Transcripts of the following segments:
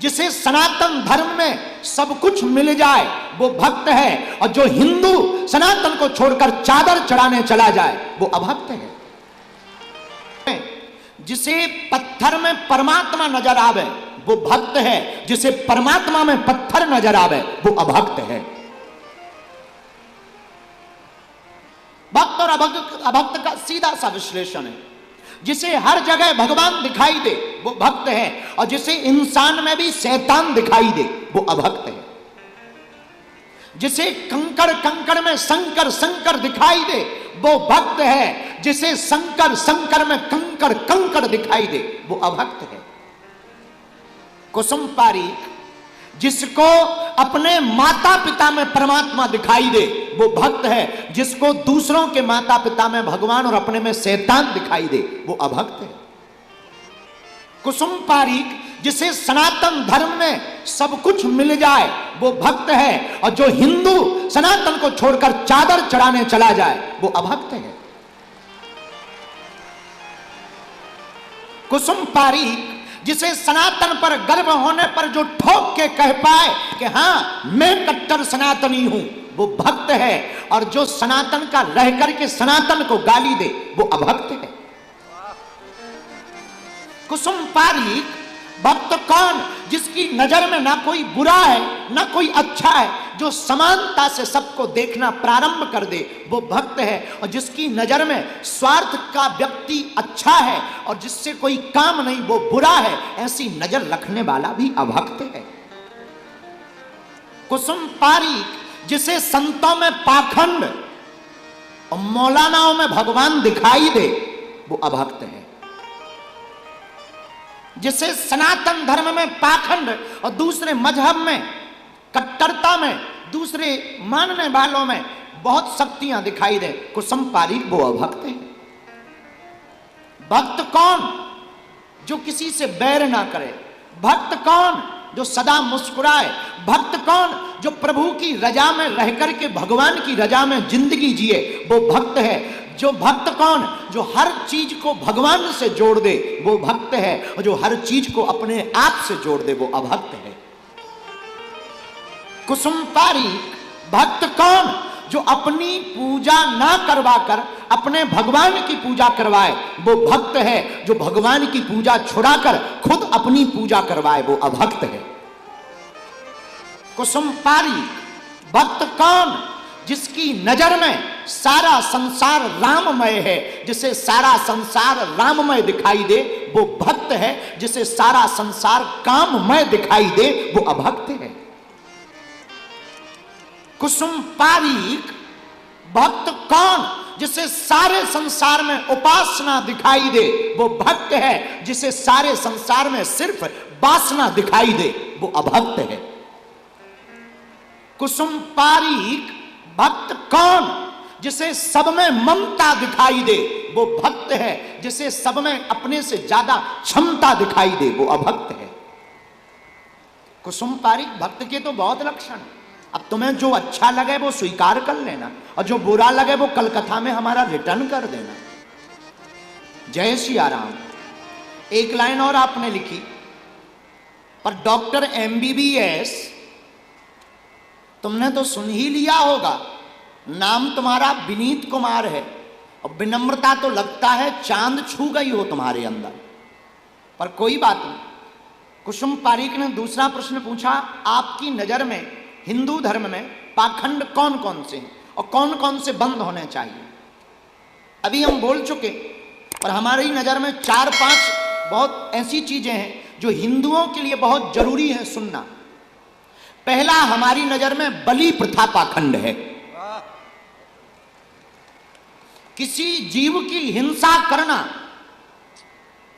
जिसे सनातन धर्म में सब कुछ मिल जाए वो भक्त है, और जो हिंदू सनातन को छोड़कर चादर चढ़ाने चला जाए वो अभक्त है। जिसे पत्थर में परमात्मा नजर आवे वो भक्त है, जिसे परमात्मा में पत्थर नजर आवे वो अभक्त है। भक्त और अभक्त का सीधा सा विश्लेषण है। जिसे हर जगह भगवान दिखाई दे वो भक्त है, और जिसे इंसान में भी शैतान दिखाई दे वो अभक्त है। जिसे कंकड़ कंकड़ में शंकर शंकर दिखाई दे वो भक्त है, जिसे शंकर शंकर में कंकड़ कंकड़ दिखाई दे वो अभक्त है। कुसुम पारीक जिसको अपने माता पिता में परमात्मा दिखाई दे वो भक्त है, जिसको दूसरों के माता पिता में भगवान और अपने में शैतान दिखाई दे वो अभक्त है। कुसुम पारीक जिसे सनातन धर्म में सब कुछ मिल जाए वो भक्त है, और जो हिंदू सनातन को छोड़कर चादर चढ़ाने चला जाए वो अभक्त है। कुसुम पारीक जिसे सनातन पर गर्व होने पर जो ठोक के कह पाए कि हां मैं कट्टर सनातनी हूं वो भक्त है, और जो सनातन का रह करके सनातन को गाली दे वो अभक्त है। कुसुम पारीक भक्त कौन? जिसकी नजर में ना कोई बुरा है ना कोई अच्छा है, जो समानता से सबको देखना प्रारंभ कर दे वो भक्त है, और जिसकी नजर में स्वार्थ का व्यक्ति अच्छा है और जिससे कोई काम नहीं वो बुरा है, ऐसी नजर रखने वाला भी अभक्त है। कुसुम पारीक जिसे संतों में पाखंड और मौलानाओं में भगवान दिखाई दे वो अभक्त है। जिसे सनातन धर्म में पाखंड और दूसरे मजहब में कट्टरता में दूसरे मानने वालों में बहुत शक्तियां दिखाई दे, कुसुम पारीक वो अभक्त है। भक्त कौन? जो किसी से बैर ना करे। भक्त कौन? जो सदा मुस्कुराए। भक्त कौन? जो प्रभु की रजा में रहकर के भगवान की रजा में जिंदगी जिए वो भक्त है। जो भक्त कौन? जो हर चीज को भगवान से जोड़ दे वो भक्त है, और जो हर चीज को अपने आप से जोड़ दे वो अभक्त है। कुसुम पारीक भक्त कौन? जो अपनी पूजा ना करवाकर अपने भगवान की पूजा करवाए वो भक्त है। जो भगवान की पूजा छुड़ाकर खुद अपनी पूजा करवाए वो अभक्त है। कुसुम पारीक भक्त कौन? जिसकी नजर में सारा संसार राममय है, जिसे सारा संसार राममय दिखाई दे वो भक्त है। जिसे सारा संसार काममय दिखाई दे वो अभक्त है। कुसुम पारीक भक्त कौन? जिसे सारे संसार में उपासना दिखाई दे वो भक्त है। जिसे सारे संसार में सिर्फ वासना दिखाई दे वो अभक्त है। कुसुम पारीक भक्त कौन? जिसे सब में ममता दिखाई दे वो भक्त है। जिसे सब में अपने से ज्यादा क्षमता दिखाई दे वो अभक्त है। कुसुम पारीक भक्त के तो बहुत लक्षण। अब तुम्हें जो अच्छा लगे वो स्वीकार कर लेना, और जो बुरा लगे वो कलकत्ता में हमारा रिटर्न कर देना। जय सिया राम। एक लाइन और आपने लिखी, पर डॉक्टर MBBS तुमने तो सुन ही लिया होगा। नाम तुम्हारा विनीत कुमार है, और विनम्रता तो लगता है चांद छू गई हो तुम्हारे अंदर, पर कोई बात नहीं। कुसुम पारीक ने दूसरा प्रश्न पूछा, आपकी नजर में हिंदू धर्म में पाखंड कौन कौन से हैं और कौन कौन से बंद होने चाहिए? अभी हम बोल चुके, पर हमारी नजर में 4-5 बहुत ऐसी चीजें हैं जो हिंदुओं के लिए बहुत जरूरी है सुनना। पहला, हमारी नजर में बलि प्रथा पाखंड है। किसी जीव की हिंसा करना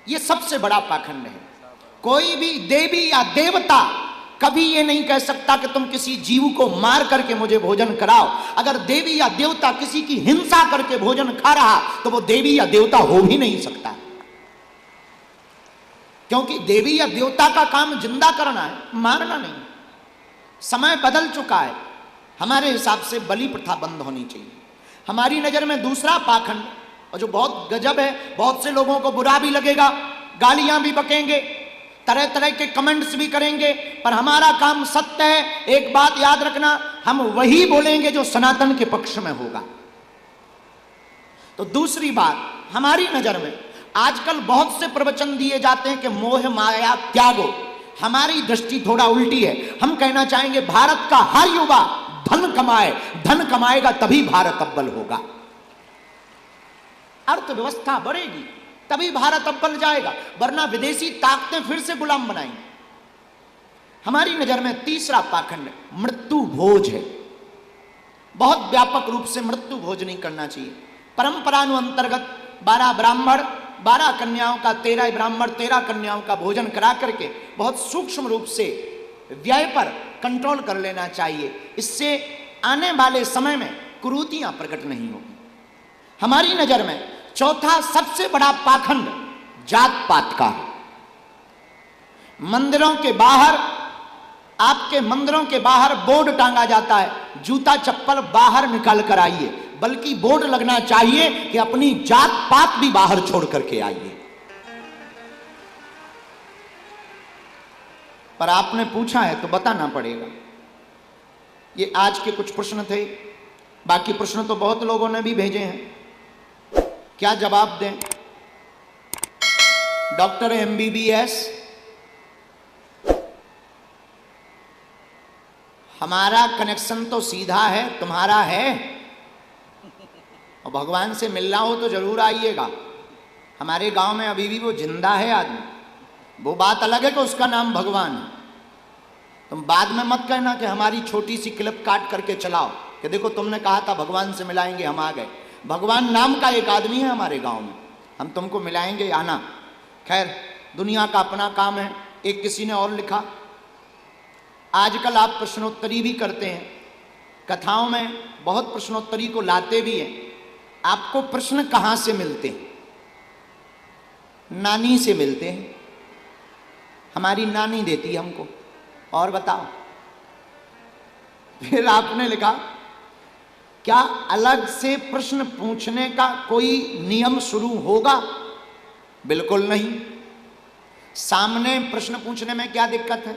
यह सबसे बड़ा पाखंड है। कोई भी देवी या देवता कभी ये नहीं कह सकता कि तुम किसी जीव को मार करके मुझे भोजन कराओ। अगर देवी या देवता किसी की हिंसा करके भोजन खा रहा तो वो देवी या देवता हो भी नहीं सकता, क्योंकि देवी या देवता का काम जिंदा करना है, मारना नहीं। समय बदल चुका है, हमारे हिसाब से बलि प्रथा बंद होनी चाहिए। हमारी नजर में दूसरा पाखंड, और जो बहुत गजब है, बहुत से लोगों को बुरा भी लगेगा, गालियां भी बकेंगे, तरह तरह के कमेंट्स भी करेंगे, पर हमारा काम सत्य है। एक बात याद रखना, हम वही बोलेंगे जो सनातन के पक्ष में होगा। तो दूसरी बात, हमारी नजर में आजकल बहुत से प्रवचन दिए जाते हैं कि मोह माया त्यागो। हमारी दृष्टि थोड़ा उल्टी है। हम कहना चाहेंगे भारत का हर युवा धन कमाए, धन कमाएगा तभी भारत अव्वल होगा, अर्थव्यवस्था बढ़ेगी तभी भारत अव्वल जाएगा, वरना विदेशी ताकतें फिर से गुलाम बनाएंगी। हमारी नजर में तीसरा पाखंड मृत्यु भोज है। बहुत व्यापक रूप से मृत्यु भोज नहीं करना चाहिए। परंपरानुअंतर्गत 12 ब्राह्मण 12 कन्याओं का 13 ब्राह्मण 13 कन्याओं का भोजन करा करके बहुत सूक्ष्म रूप से व्यय पर कंट्रोल कर लेना चाहिए। इससे आने वाले समय में कुरीतियां प्रकट नहीं होगी। हमारी नजर में चौथा सबसे बड़ा पाखंड जात पात का है। मंदिरों के बाहर, आपके मंदिरों के बाहर बोर्ड टांगा जाता है, जूता चप्पल बाहर निकाल कर आइए, बल्कि बोर्ड लगना चाहिए कि अपनी जात पात भी बाहर छोड़ करके आइए। पर आपने पूछा है तो बताना पड़ेगा। ये आज के कुछ प्रश्न थे, बाकी प्रश्न तो बहुत लोगों ने भी भेजे हैं, क्या जवाब दें। डॉक्टर MBBS, हमारा कनेक्शन तो सीधा है, तुम्हारा है, और भगवान से मिलना हो तो जरूर आइएगा। हमारे गांव में अभी भी वो जिंदा है आदमी, वो बात अलग है कि उसका नाम भगवान है। तुम बाद में मत कहना कि हमारी छोटी सी क्लिप काट करके चलाओ कि देखो तुमने कहा था भगवान से मिलाएंगे, हम आ गए। भगवान नाम का एक आदमी है हमारे गांव में, हम तुमको मिलाएंगे, आना। खैर, दुनिया का अपना काम है। एक किसी ने और लिखा, आजकल आप प्रश्नोत्तरी भी करते हैं, कथाओं में बहुत प्रश्नोत्तरी को लाते भी हैं। आपको प्रश्न कहां से मिलते हैं? नानी से मिलते हैं, हमारी नानी देती है हमको। और बताओ। फिर आपने लिखा, क्या अलग से प्रश्न पूछने का कोई नियम शुरू होगा? बिल्कुल नहीं। सामने प्रश्न पूछने में क्या दिक्कत है?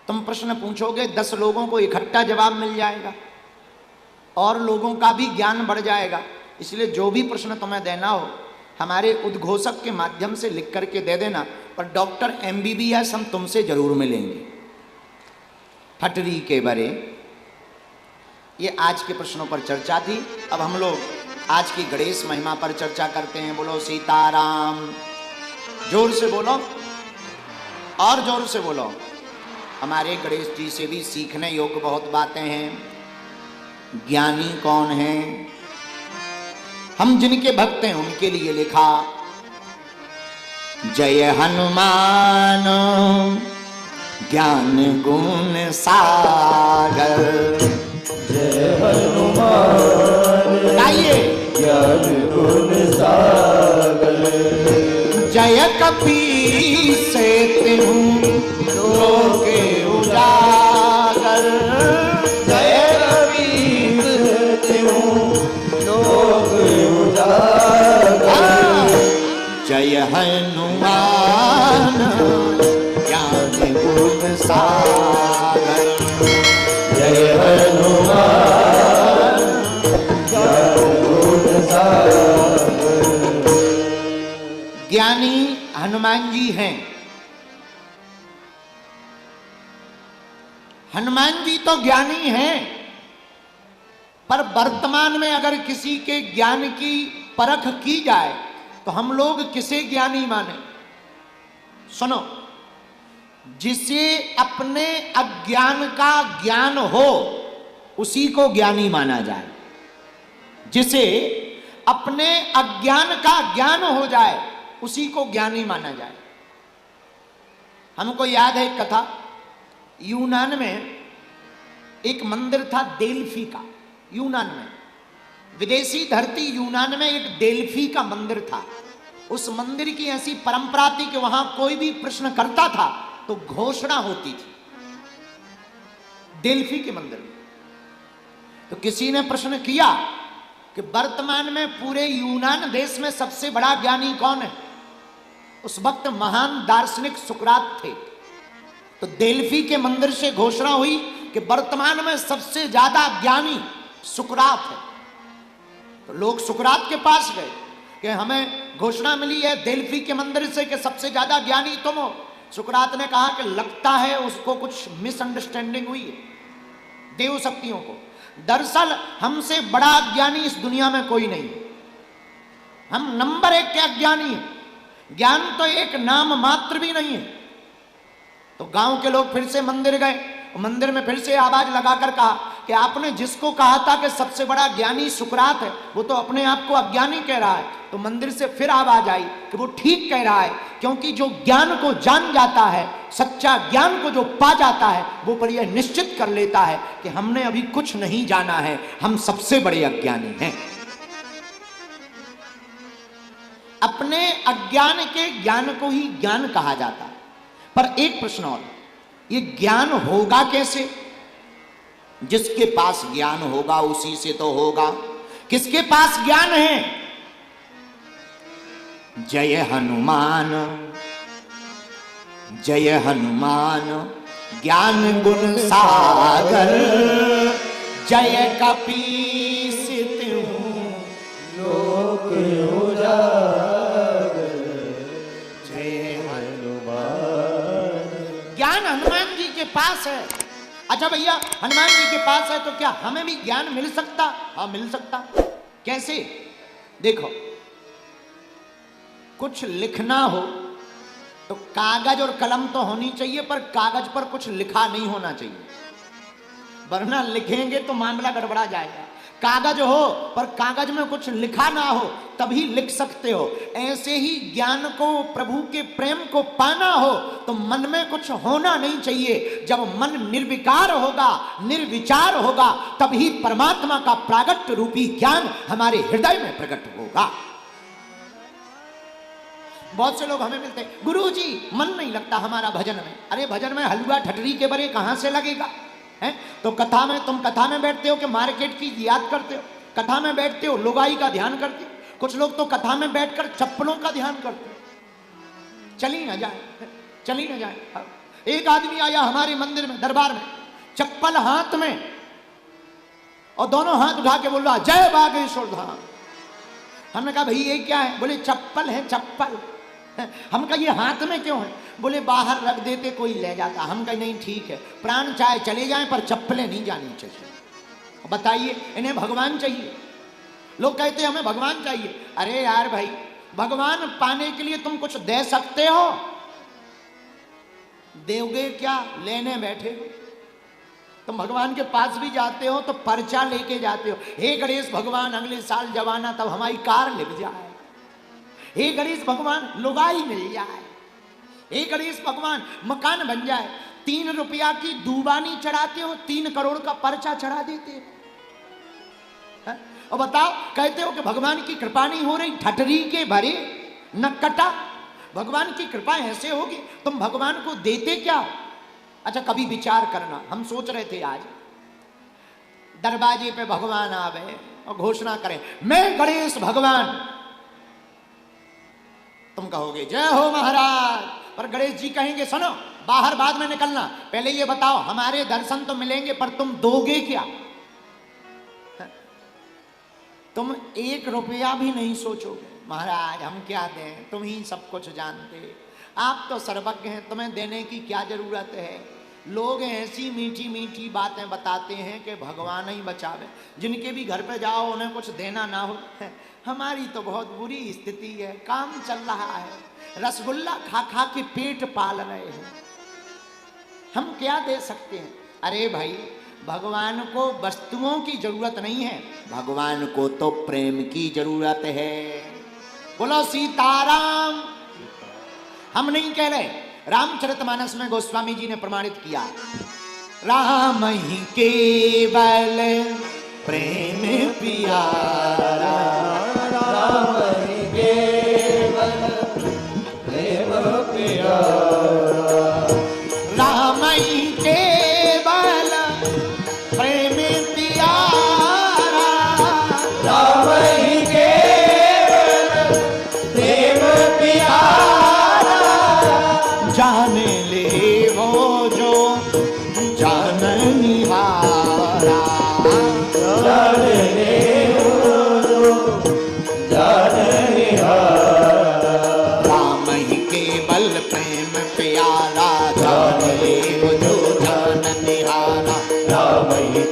तुम प्रश्न पूछोगे, 10 लोगों को इकट्ठा जवाब मिल जाएगा और लोगों का भी ज्ञान बढ़ जाएगा। इसलिए जो भी प्रश्न तुम्हें देना हो हमारे उद्घोषक के माध्यम से लिख करके दे देना। पर डॉक्टर MBBS हम तुमसे जरूर मिलेंगे। फटरी के बरे, ये आज के प्रश्नों पर चर्चा थी। अब हम लोग आज की गणेश महिमा पर चर्चा करते हैं। बोलो सीताराम। जोर से बोलो, और जोर से बोलो। हमारे गणेश जी से भी सीखने योग्य बहुत बातें हैं। ज्ञानी कौन है? हम जिनके भक्त हैं उनके लिए लिखा, जय हनुमान ज्ञान गुण सागर। जय हनुमान गाइए, ज्ञान गुण सागर। जय कपीस से तिहु लोके उजागर। जय कपीस से तिहु लोके उजागर। जय हनुमान ज्ञान गुण सागर। जय हनुमान ज्ञान गुण सागर। ज्ञानी हनुमान जी हैं। हनुमान जी तो ज्ञानी हैं, पर वर्तमान में अगर किसी के ज्ञान की परख की जाए तो हम लोग किसे ज्ञानी माने? सुनो, जिसे अपने अज्ञान का ज्ञान हो उसी को ज्ञानी माना जाए। जिसे अपने अज्ञान का ज्ञान हो जाए उसी को ज्ञानी माना जाए। हमको याद है एक कथा, यूनान में एक मंदिर था डेल्फी का। यूनान में, विदेशी धरती यूनान में एक डेल्फी का मंदिर था। उस मंदिर की ऐसी परंपरा थी कि वहां कोई भी प्रश्न करता था तो घोषणा होती थी डेल्फी के मंदिर में। तो किसी ने प्रश्न किया कि वर्तमान में पूरे यूनान देश में सबसे बड़ा ज्ञानी कौन है? उस वक्त महान दार्शनिक सुकरात थे। तो डेल्फी के मंदिर से घोषणा हुई कि वर्तमान में सबसे ज्यादा ज्ञानी सुकरात है। तो लोग सुकरात के पास गए कि हमें घोषणा मिली है डेल्फी के मंदिर से कि सबसे ज्यादा ज्ञानी तुम हो। सुकरात ने कहा कि लगता है उसको कुछ मिसअंडरस्टैंडिंग हुई है देव शक्तियों को। दरअसल हमसे बड़ा ज्ञानी इस दुनिया में कोई नहीं, हम नंबर 1 के अज्ञानी हैं। ज्ञान तो एक नाम मात्र भी नहीं है। तो गांव के लोग फिर से मंदिर गए, मंदिर में फिर से आवाज लगाकर कहा कि आपने जिसको कहा था कि सबसे बड़ा ज्ञानी सुकरात है, वो तो अपने आप को अज्ञानी कह रहा है। तो मंदिर से फिर आवाज आई कि वो ठीक कह रहा है, क्योंकि जो ज्ञान को जान जाता है, सच्चा ज्ञान को जो पा जाता है, वो पर यह निश्चित कर लेता है कि हमने अभी कुछ नहीं जाना है, हम सबसे बड़े अज्ञानी हैं। अपने अज्ञान के ज्ञान को ही ज्ञान कहा जाता है। पर एक प्रश्न और, ये ज्ञान होगा कैसे? जिसके पास ज्ञान होगा उसी से तो होगा। किसके पास ज्ञान है? जय हनुमान जय हनुमान ज्ञान गुण सागर, जय कपीस तिहुँ लोक उजागर। जय हनुमान ज्ञान हनुमान जी के पास है। अच्छा भैया, हनुमान जी के पास है तो क्या हमें भी ज्ञान मिल सकता? हाँ मिल सकता। कैसे? देखो, कुछ लिखना हो तो कागज और कलम तो होनी चाहिए, पर कागज पर कुछ लिखा नहीं होना चाहिए, वरना लिखेंगे तो मामला गड़बड़ा जाएगा। कागज हो पर कागज में कुछ लिखा ना हो तभी लिख सकते हो। ऐसे ही ज्ञान को, प्रभु के प्रेम को पाना हो तो मन में कुछ होना नहीं चाहिए। जब मन निर्विकार होगा, निर्विचार होगा, तभी परमात्मा का प्रागट्य रूपी ज्ञान हमारे हृदय में प्रकट होगा। बहुत से लोग हमें मिलते हैं, गुरुजी मन नहीं लगता हमारा भजन में। अरे भजन में हलवा ठटरी के बरे कहां से लगेगा? है तो कथा में, तुम कथा में बैठते हो कि मार्केट की याद करते हो? कथा में बैठते हो लुगाई का ध्यान करते हो? कुछ लोग तो कथा में बैठकर चप्पलों का ध्यान करते हो। चली ना जाए, चली ना जाए। एक आदमी आया हमारे मंदिर में, दरबार में, चप्पल हाथ में और दोनों हाथ उठा के बोल रहा जय बागेश्वर धाम। हमने कहा भाई ये क्या है? बोले चप्पल है, चप्पल। हम कहा ये हाथ में क्यों है? बोले बाहर रख देते कोई ले जाता। हम कहा नहीं ठीक है, प्राण चाहे चले जाएं पर चप्पलें नहीं जानी चाहिए। बताइए, इन्हें भगवान चाहिए। लोग कहते हैं हमें भगवान चाहिए। अरे यार भाई, भगवान पाने के लिए तुम कुछ दे सकते हो? दोगे क्या? लेने बैठे हो। तुम भगवान के पास भी जाते हो तो पर्चा लेके जाते हो, हे गणेश भगवान अगले साल जब आना तब हमारी कार लिख जाए, हे गणेश भगवान लुगाई मिल जाए, हे गणेश भगवान मकान बन जाए। 3 रुपया की दूबानी चढ़ाते हो, 3 करोड़ का पर्चा चढ़ा देते हो। और बताओ, कहते हो कि भगवान की कृपा नहीं हो रही, ठटरी के भरे न कटा। भगवान की कृपा ऐसे होगी, तुम भगवान को देते क्या? अच्छा कभी विचार करना, हम सोच रहे थे आज दरवाजे पे भगवान आवे और घोषणा करें मैं गणेश भगवान। तुम कहोगे जय हो महाराज, पर गणेश जी कहेंगे सुनो बाहर बाद में निकलना, पहले ये बताओ हमारे दर्शन तो मिलेंगे पर तुम दोगे क्या? तुम 1 रुपया भी नहीं सोचोगे महाराज हम क्या दें, तुम ही सब कुछ जानते, आप तो सर्वज्ञ हैं, तुम्हें देने की क्या जरूरत है। लोग ऐसी मीठी मीठी बातें बताते हैं कि भगवान ही बचावे। जिनके भी घर पे जाओ उन्हें कुछ देना ना हो, हमारी तो बहुत बुरी स्थिति है, काम चल रहा है, रसगुल्ला खा खा के पेट पाल रहे हैं, हम क्या दे सकते हैं? अरे भाई भगवान को वस्तुओं की जरूरत नहीं है, भगवान को तो प्रेम की जरूरत है। बोलो सीताराम। हम नहीं कह रहे, रामचरितमानस में गोस्वामी जी ने प्रमाणित किया, राम ही केवल प्रेम प्यारा, राम ही केवल प्रेम प्यारा, राम ही केवल प्रेम प्यारा, राम ही केवल प्रेम प्यारा,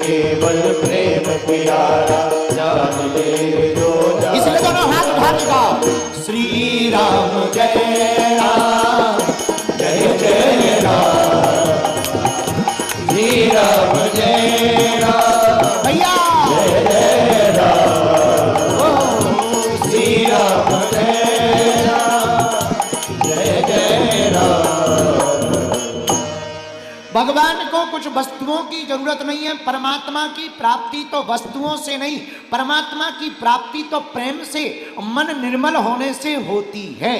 केवल प्रेम प्यारा, जान ले जो जाने। इसलिए दोनों हाथ उठा के गाओ, श्री राम जय राम, जय जय राम, श्री राम जय राम, भैया जय जय राम, श्री राम जय राम, जय जय राम। भगवान को कुछ वस्तुओं की जरूरत नहीं है। परमात्मा की प्राप्ति तो वस्तुओं से नहीं, परमात्मा की प्राप्ति तो प्रेम से, मन निर्मल होने से होती है।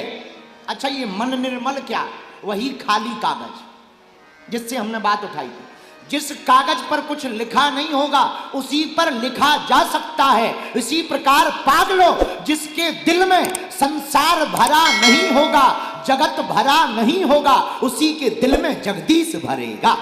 अच्छा, ये मन निर्मल क्या? वही खाली कागज जिससे हमने बात उठाई थी। जिस कागज पर कुछ लिखा नहीं होगा उसी पर लिखा जा सकता है। इसी प्रकार पागलो, जिसके दिल में संसार भरा नहीं होगा, जगत भरा नहीं होगा, उसी के दिल में जगदीश भरेगा।